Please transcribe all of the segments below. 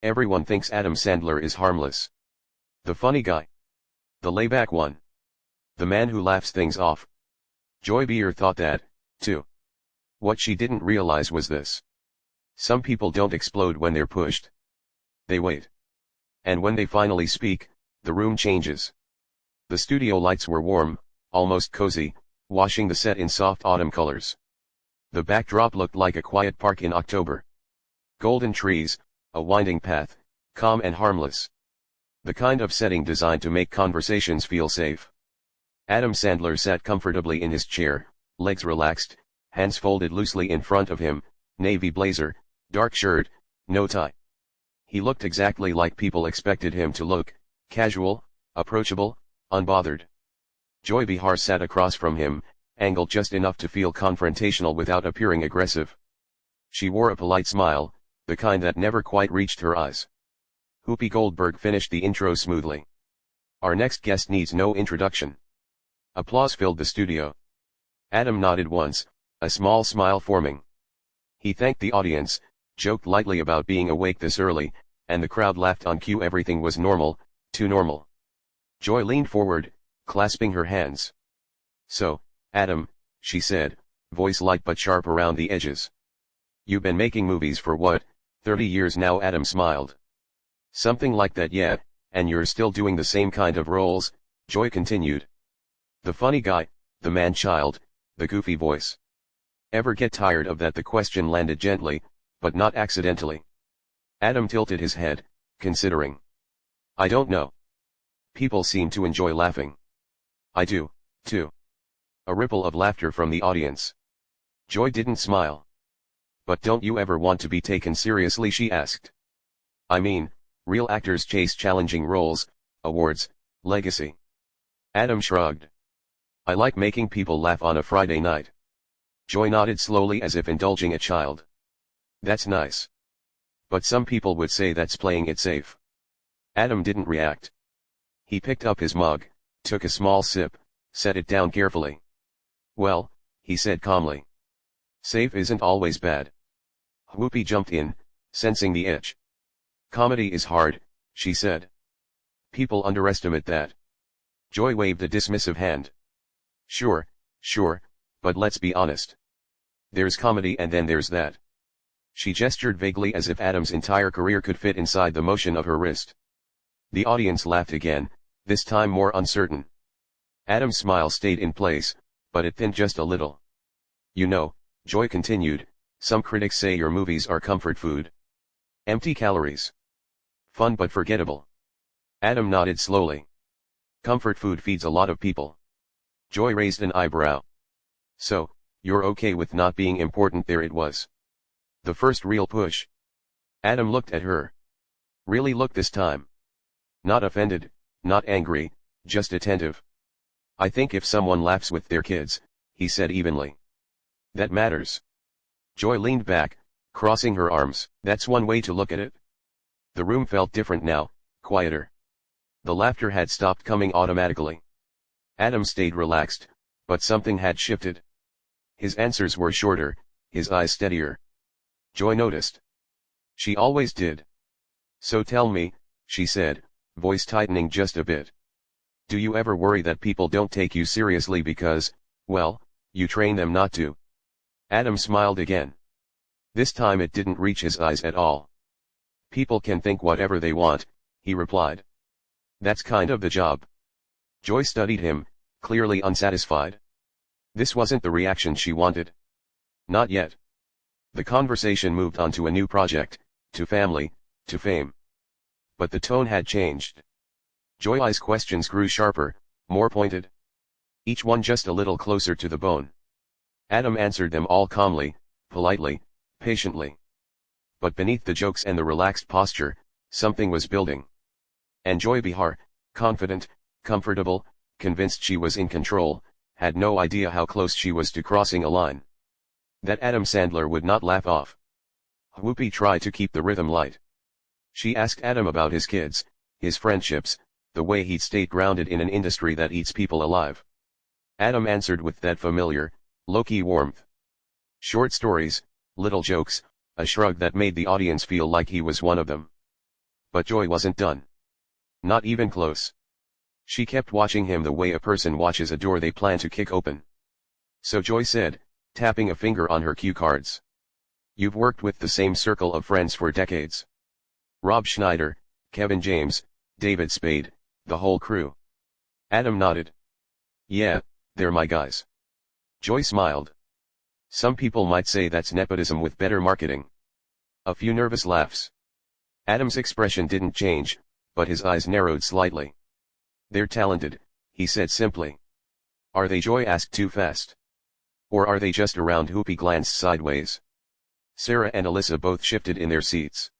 Everyone thinks Adam Sandler is harmless. The funny guy. The layback one. The man who laughs things off. Joy Beer thought that, too. What she didn't realize was this. Some people don't explode when they're pushed. They wait. And when they finally speak, the room changes. The studio lights were warm, almost cozy, washing the set in soft autumn colors. The backdrop looked like a quiet park in October. Golden trees, a winding path, calm and harmless. The kind of setting designed to make conversations feel safe. Adam Sandler sat comfortably in his chair, legs relaxed, hands folded loosely in front of him, navy blazer, dark shirt, no tie. He looked exactly like people expected him to look, casual, approachable, unbothered. Joy Behar sat across from him, angled just enough to feel confrontational without appearing aggressive. She wore a polite smile, the kind that never quite reached her eyes. Whoopi Goldberg finished the intro smoothly. Our next guest needs no introduction. Applause filled the studio. Adam nodded once, a small smile forming. He thanked the audience, joked lightly about being awake this early, and the crowd laughed on cue. Everything was normal, too normal. Joy leaned forward, clasping her hands. So, Adam, she said, voice light but sharp around the edges. You've been making movies for what, 30 years now? Adam smiled. Something like that, yeah, and you're still doing the same kind of roles, Joy continued. The funny guy, the man-child, the goofy voice. Ever get tired of that? The question landed gently, but not accidentally. Adam tilted his head, considering. I don't know. People seem to enjoy laughing. I do, too. A ripple of laughter from the audience. Joy didn't smile. But don't you ever want to be taken seriously? She asked. I mean, real actors chase challenging roles, awards, legacy. Adam shrugged. I like making people laugh on a Friday night. Joy nodded slowly as if indulging a child. That's nice. But some people would say that's playing it safe. Adam didn't react. He picked up his mug, took a small sip, set it down carefully. Well, he said calmly. Safe isn't always bad. Whoopi jumped in, sensing the itch. Comedy is hard, she said. People underestimate that. Joy waved a dismissive hand. Sure, but let's be honest. There's comedy and then there's that. She gestured vaguely as if Adam's entire career could fit inside the motion of her wrist. The audience laughed again, this time more uncertain. Adam's smile stayed in place, but it thinned just a little. You know, Joy continued, some critics say your movies are comfort food. Empty calories. Fun but forgettable. Adam nodded slowly. Comfort food feeds a lot of people. Joy raised an eyebrow. So, you're okay with not being important? There it was. The first real push. Adam looked at her. Really looked this time. Not offended, not angry, just attentive. I think if someone laughs with their kids, he said evenly. That matters. Joy leaned back, crossing her arms. That's one way to look at it. The room felt different now, quieter. The laughter had stopped coming automatically. Adam stayed relaxed, but something had shifted. His answers were shorter, his eyes steadier. Joy noticed. She always did. So tell me, she said, voice tightening just a bit. Do you ever worry that people don't take you seriously because, well, you train them not to? Adam smiled again. This time it didn't reach his eyes at all. People can think whatever they want, he replied. That's kind of the job. Joy studied him, clearly unsatisfied. This wasn't the reaction she wanted. Not yet. The conversation moved on to a new project, to family, to fame. But the tone had changed. Joy's questions grew sharper, more pointed. Each one just a little closer to the bone. Adam answered them all calmly, politely, patiently. But beneath the jokes and the relaxed posture, something was building. And Joy Behar, confident, comfortable, convinced she was in control, had no idea how close she was to crossing a line that Adam Sandler would not laugh off. Whoopi tried to keep the rhythm light. She asked Adam about his kids, his friendships, the way he'd stayed grounded in an industry that eats people alive. Adam answered with that familiar, low-key warmth. Short stories, little jokes, a shrug that made the audience feel like he was one of them. But Joy wasn't done. Not even close. She kept watching him the way a person watches a door they plan to kick open. So Joy said, tapping a finger on her cue cards. You've worked with the same circle of friends for decades. Rob Schneider, Kevin James, David Spade, the whole crew. Adam nodded. Yeah, they're my guys. Joy smiled. Some people might say that's nepotism with better marketing. A few nervous laughs. Adam's expression didn't change, but his eyes narrowed slightly. They're talented, he said simply. Are they? Joy asked too fast. Or are they just around? Whoopi glanced sideways. Sarah and Alyssa both shifted in their seats.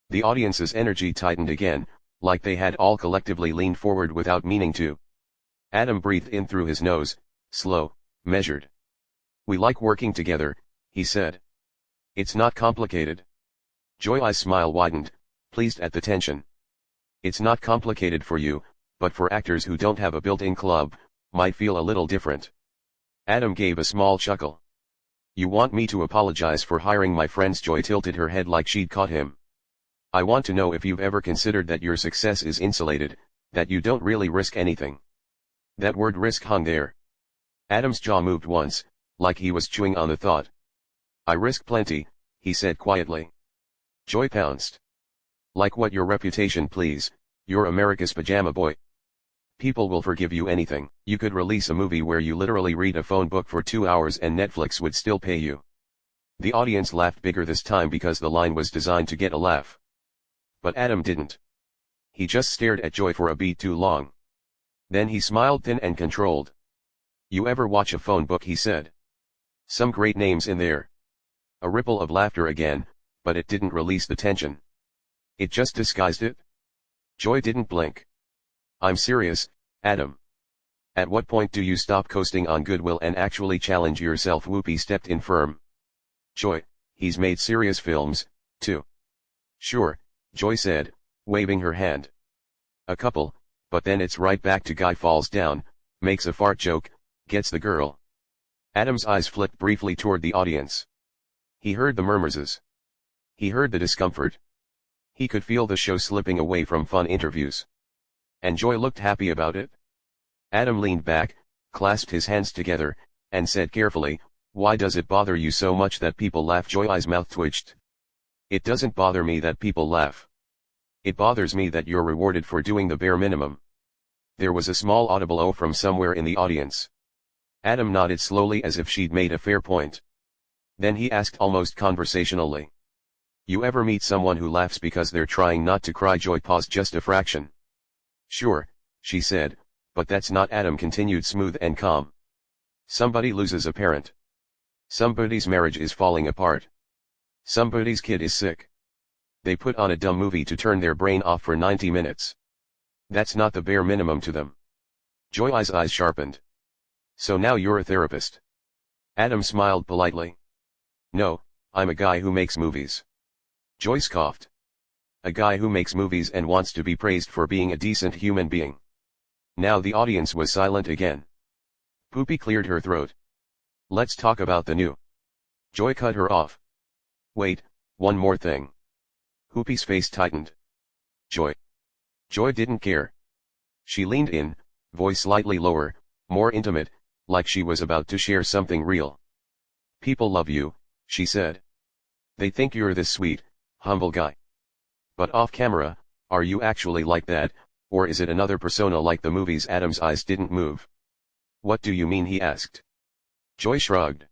The audience's energy tightened again, like they had all collectively leaned forward without meaning to. Adam breathed in through his nose, slow, measured. We like working together, he said. It's not complicated. Joy's smile widened, pleased at the tension. It's not complicated for you, but for actors who don't have a built-in club, might feel a little different. Adam gave a small chuckle. You want me to apologize for hiring my friends? Joy tilted her head like she'd caught him. I want to know if you've ever considered that your success is insulated, that you don't really risk anything. That word risk hung there. Adam's jaw moved once, like he was chewing on the thought. I risk plenty, he said quietly. Joy pounced. Like what? Your reputation, please. You're America's pajama boy. People will forgive you anything. You could release a movie where you literally read a phone book for 2 hours and Netflix would still pay you. The audience laughed bigger this time because the line was designed to get a laugh. But Adam didn't. He just stared at Joy for a beat too long. Then he smiled thin and controlled. You ever watch a phone book? He said. Some great names in there. A ripple of laughter again, but it didn't release the tension. It just disguised it. Joy didn't blink. I'm serious, Adam. At what point do you stop coasting on goodwill and actually challenge yourself? Whoopi stepped in firm. Joy, he's made serious films, too. Sure, Joy said, waving her hand. A couple, but then it's right back to guy falls down, makes a fart joke, gets the girl. Adam's eyes flicked briefly toward the audience. He heard the murmurs. He heard the discomfort. He could feel the show slipping away from fun interviews. And Joy looked happy about it. Adam leaned back, clasped his hands together, and said carefully, why does it bother you so much that people laugh? Joy's mouth twitched. It doesn't bother me that people laugh. It bothers me that you're rewarded for doing the bare minimum. There was a small audible "oh" from somewhere in the audience. Adam nodded slowly as if she'd made a fair point. Then he asked almost conversationally. You ever meet someone who laughs because they're trying not to cry? Joy paused just a fraction. Sure, she said, but that's not. Adam continued smooth and calm. Somebody loses a parent. Somebody's marriage is falling apart. Somebody's kid is sick. They put on a dumb movie to turn their brain off for 90 minutes. That's not the bare minimum to them. Joy's eyes sharpened. So now you're a therapist. Adam smiled politely. No, I'm a guy who makes movies. Joy scoffed. A guy who makes movies and wants to be praised for being a decent human being. Now the audience was silent again. Poopy cleared her throat. Let's talk about the new. Joy cut her off. Wait, one more thing. Poopy's face tightened. Joy. Joy didn't care. She leaned in, voice slightly lower, more intimate, like she was about to share something real. People love you, she said. They think you're this sweet, humble guy. But off camera, are you actually like that, or is it another persona like the movies? Adam's eyes didn't move. What do you mean? He asked. Joy shrugged.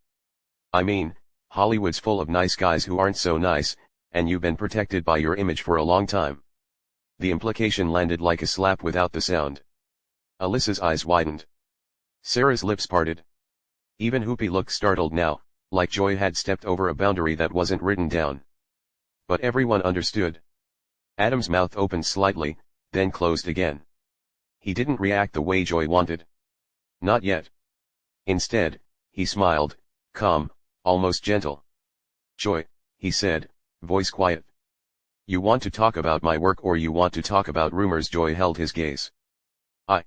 I mean, Hollywood's full of nice guys who aren't so nice, and you've been protected by your image for a long time. The implication landed like a slap without the sound. Alyssa's eyes widened. Sarah's lips parted. Even Whoopi looked startled now, like Joy had stepped over a boundary that wasn't written down. But everyone understood. Adam's mouth opened slightly, then closed again. He didn't react the way Joy wanted. Not yet. Instead, he smiled, calm, almost gentle. Joy, he said, voice quiet. You want to talk about my work or you want to talk about rumors? Joy held his gaze. I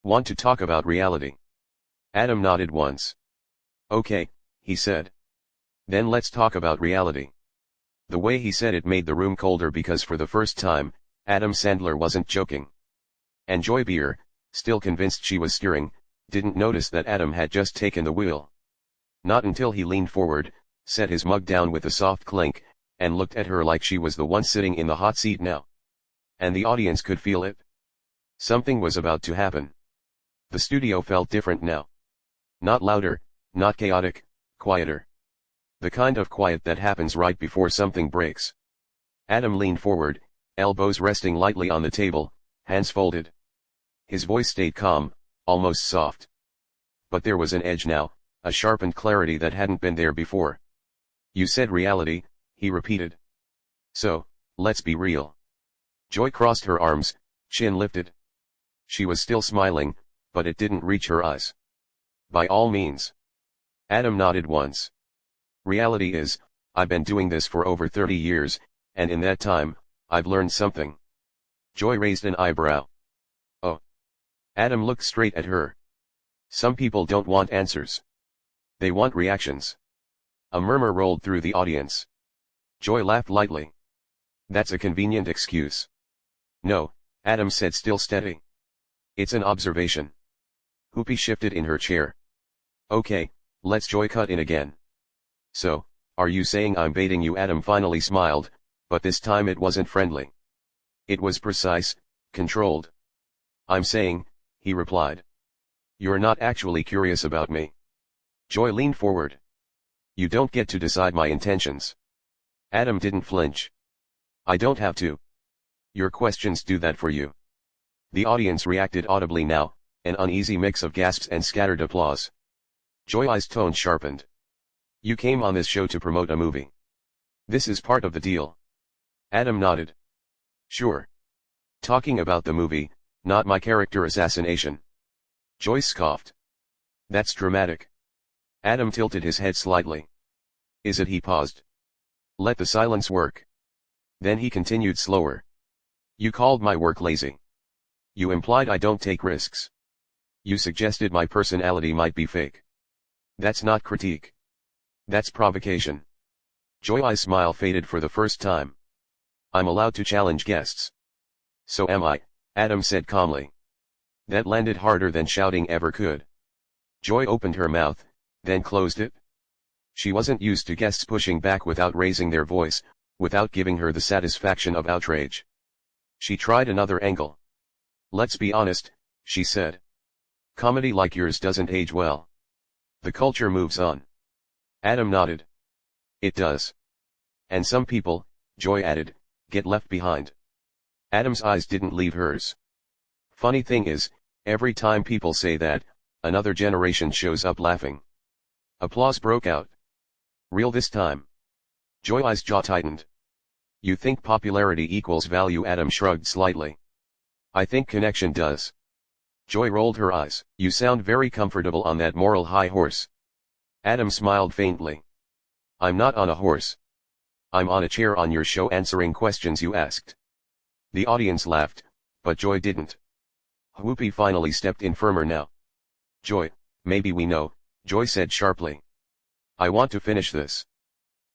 want to talk about reality. Adam nodded once. Okay, he said. Then let's talk about reality. The way he said it made the room colder because for the first time, Adam Sandler wasn't joking. And Joy Beer, still convinced she was steering, didn't notice that Adam had just taken the wheel. Not until he leaned forward, set his mug down with a soft clink, and looked at her like she was the one sitting in the hot seat now. And the audience could feel it. Something was about to happen. The studio felt different now. Not louder, not chaotic, quieter. The kind of quiet that happens right before something breaks. Adam leaned forward, elbows resting lightly on the table, hands folded. His voice stayed calm, almost soft. But there was an edge now, a sharpened clarity that hadn't been there before. You said reality, he repeated. So, let's be real. Joy crossed her arms, chin lifted. She was still smiling, but it didn't reach her eyes. By all means. Adam nodded once. Reality is, I've been doing this for over 30 years, and in that time, I've learned something. Joy raised an eyebrow. Oh. Adam looked straight at her. Some people don't want answers. They want reactions. A murmur rolled through the audience. Joy laughed lightly. That's a convenient excuse. No, Adam said, still steady. It's an observation. Whoopi shifted in her chair. Okay, let's Joy cut in again. So, are you saying I'm baiting you? Adam finally smiled, but this time it wasn't friendly. It was precise, controlled. I'm saying, he replied. You're not actually curious about me. Joy leaned forward. You don't get to decide my intentions. Adam didn't flinch. I don't have to. Your questions do that for you. The audience reacted audibly now, an uneasy mix of gasps and scattered applause. Joy's tone sharpened. You came on this show to promote a movie. This is part of the deal. Adam nodded. Sure. Talking about the movie, not my character assassination. Joy scoffed. That's dramatic. Adam tilted his head slightly. Is it? He paused. Let the silence work. Then he continued slower. You called my work lazy. You implied I don't take risks. You suggested my personality might be fake. That's not critique. That's provocation. Joy's smile faded for the first time. I'm allowed to challenge guests. So am I, Adam said calmly. That landed harder than shouting ever could. Joy opened her mouth, then closed it. She wasn't used to guests pushing back without raising their voice, without giving her the satisfaction of outrage. She tried another angle. Let's be honest, she said. Comedy like yours doesn't age well. The culture moves on. Adam nodded. It does. And some people, Joy added, get left behind. Adam's eyes didn't leave hers. Funny thing is, every time people say that, another generation shows up laughing. Applause broke out. Real this time. Joy's jaw tightened. You think popularity equals value? Adam shrugged slightly. I think connection does. Joy rolled her eyes. You sound very comfortable on that moral high horse. Adam smiled faintly. I'm not on a horse. I'm on a chair on your show answering questions you asked. The audience laughed, but Joy didn't. Whoopi finally stepped in firmer now. Joy, maybe we know, Joy said sharply. I want to finish this.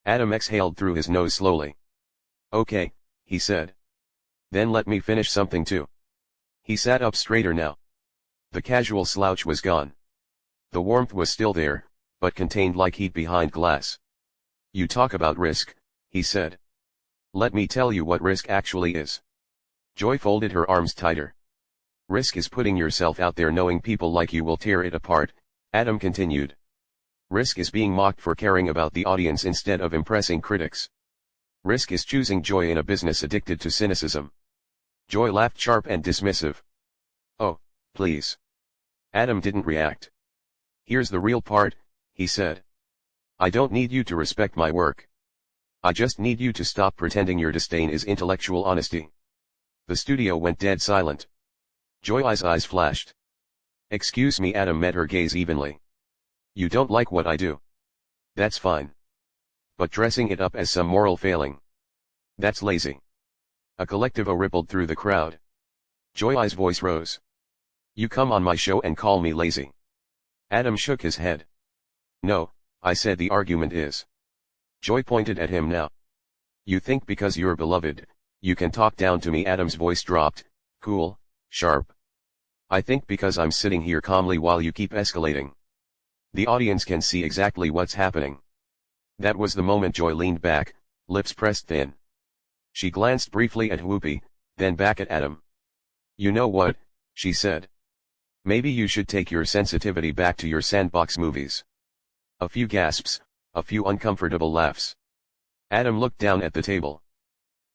Adam exhaled through his nose slowly. Okay, he said. Then let me finish something too. He sat up straighter now. The casual slouch was gone. The warmth was still there, but contained like heat behind glass. You talk about risk, he said. Let me tell you what risk actually is. Joy folded her arms tighter. Risk is putting yourself out there knowing people like you will tear it apart, Adam continued. Risk is being mocked for caring about the audience instead of impressing critics. Risk is choosing joy in a business addicted to cynicism. Joy laughed sharp and dismissive. Oh, please. Adam didn't react. Here's the real part, he said. I don't need you to respect my work. I just need you to stop pretending your disdain is intellectual honesty. The studio went dead silent. Joy's eyes flashed. Excuse me, Adam met her gaze evenly. You don't like what I do. That's fine. But dressing it up as some moral failing. That's lazy. A collective "oh" rippled through the crowd. Joy's voice rose. You come on my show and call me lazy. Adam shook his head. No, I said the argument is. Joy pointed at him now. You think because you're beloved, you can talk down to me. Adam's voice dropped, cool, sharp. I think because I'm sitting here calmly while you keep escalating. The audience can see exactly what's happening. That was the moment Joy leaned back, lips pressed thin. She glanced briefly at Whoopi, then back at Adam. You know what, she said. Maybe you should take your sensitivity back to your sandbox movies. A few gasps, a few uncomfortable laughs. Adam looked down at the table.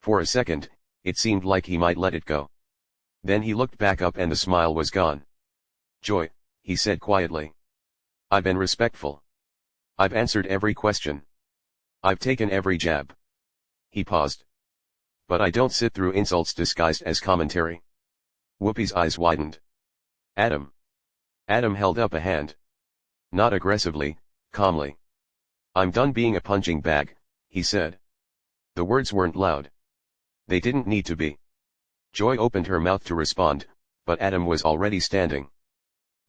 For a second, it seemed like he might let it go. Then he looked back up and the smile was gone. Joy, he said quietly. I've been respectful. I've answered every question. I've taken every jab. He paused. But I don't sit through insults disguised as commentary. Whoopi's eyes widened. Adam. Adam held up a hand. Not aggressively, calmly. I'm done being a punching bag, he said. The words weren't loud. They didn't need to be. Joy opened her mouth to respond, but Adam was already standing.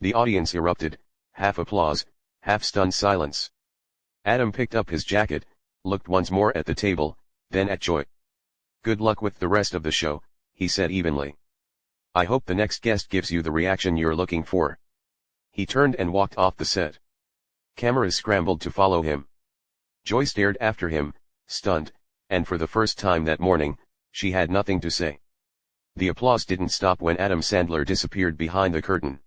The audience erupted, half applause, half stunned silence. Adam picked up his jacket, looked once more at the table, then at Joy. Good luck with the rest of the show, he said evenly. I hope the next guest gives you the reaction you're looking for. He turned and walked off the set. Cameras scrambled to follow him. Joy stared after him, stunned, and for the first time that morning, she had nothing to say. The applause didn't stop when Adam Sandler disappeared behind the curtain.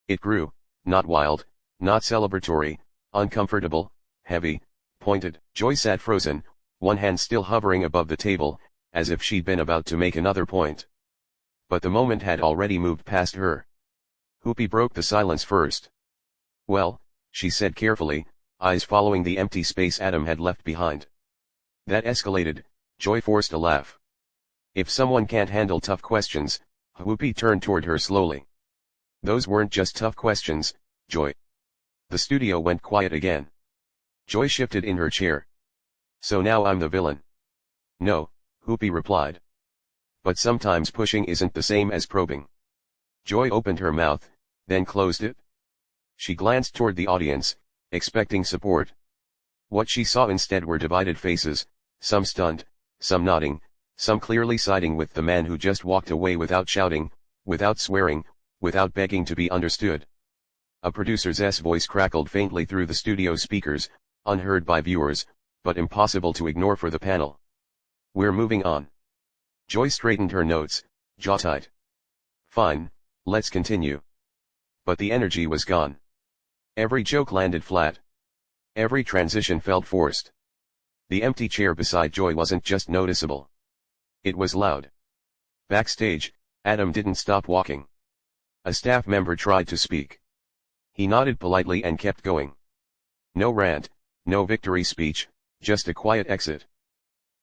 It grew, not wild, not celebratory, uncomfortable, heavy, pointed. Joy sat frozen, one hand still hovering above the table, as if she'd been about to make another point. But the moment had already moved past her. Whoopi broke the silence first. Well, she said carefully, eyes following the empty space Adam had left behind. That escalated. Joy forced a laugh. If someone can't handle tough questions, Whoopi turned toward her slowly. Those weren't just tough questions, Joy. The studio went quiet again. Joy shifted in her chair. So now I'm the villain. No, Whoopi replied. But sometimes pushing isn't the same as probing. Joy opened her mouth, then closed it. She glanced toward the audience, expecting support. What she saw instead were divided faces, some stunned, some nodding, some clearly siding with the man who just walked away without shouting, without swearing, without begging to be understood. A producer's voice crackled faintly through the studio speakers, unheard by viewers, but impossible to ignore for the panel. We're moving on. Joy straightened her notes, jaw tight. Fine, let's continue. But the energy was gone. Every joke landed flat. Every transition felt forced. The empty chair beside Joy wasn't just noticeable. It was loud. Backstage, Adam didn't stop walking. A staff member tried to speak. He nodded politely and kept going. No rant, no victory speech, just a quiet exit.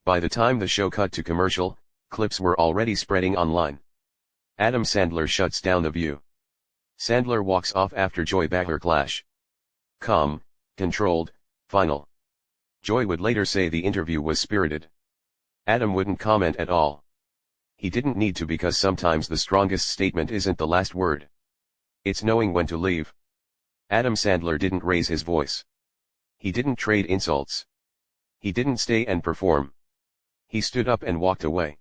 By the time the show cut to commercial, clips were already spreading online. Adam Sandler shuts down the view. Sandler walks off after Joy Maher clash. Calm, controlled, final. Joy would later say the interview was spirited. Adam wouldn't comment at all. He didn't need to because sometimes the strongest statement isn't the last word. It's knowing when to leave. Adam Sandler didn't raise his voice. He didn't trade insults. He didn't stay and perform. He stood up and walked away.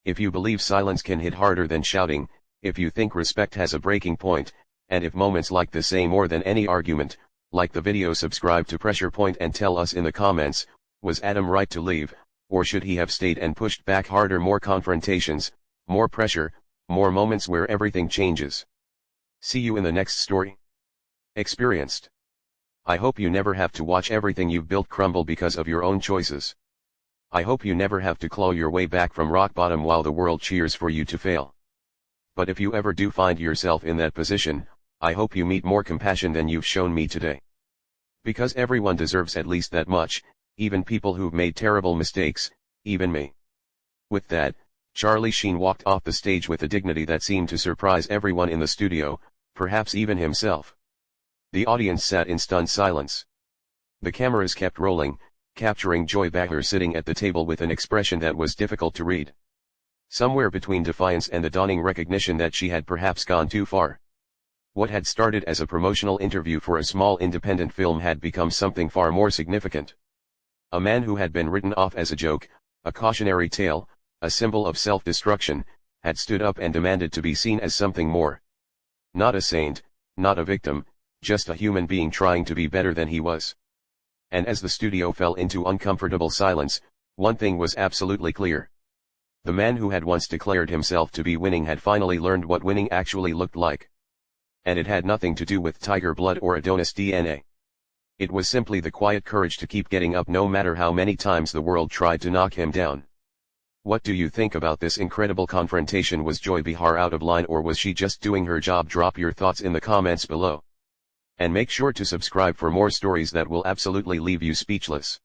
If you believe silence can hit harder than shouting, if you think respect has a breaking point, and if moments like this say more than any argument, like the video, subscribe to Pressure Point and tell us in the comments, was Adam right to leave, or should he have stayed and pushed back harder? More confrontations, more pressure, more moments where everything changes. See you in the next story. Experienced. I hope you never have to watch everything you've built crumble because of your own choices. I hope you never have to claw your way back from rock bottom while the world cheers for you to fail. But if you ever do find yourself in that position, I hope you meet more compassion than you've shown me today. Because everyone deserves at least that much, even people who've made terrible mistakes, even me. With that, Charlie Sheen walked off the stage with a dignity that seemed to surprise everyone in the studio, perhaps even himself. The audience sat in stunned silence. The cameras kept rolling, capturing Joy Maher sitting at the table with an expression that was difficult to read. Somewhere between defiance and the dawning recognition that she had perhaps gone too far. What had started as a promotional interview for a small independent film had become something far more significant. A man who had been written off as a joke, a cautionary tale, a symbol of self-destruction, had stood up and demanded to be seen as something more. Not a saint, not a victim, just a human being trying to be better than he was. And as the studio fell into uncomfortable silence, one thing was absolutely clear. The man who had once declared himself to be winning had finally learned what winning actually looked like. And it had nothing to do with tiger blood or Adonis DNA. It was simply the quiet courage to keep getting up no matter how many times the world tried to knock him down. What do you think about this incredible confrontation? Was Joy Behar out of line, or was she just doing her job? Drop your thoughts in the comments below. And make sure to subscribe for more stories that will absolutely leave you speechless.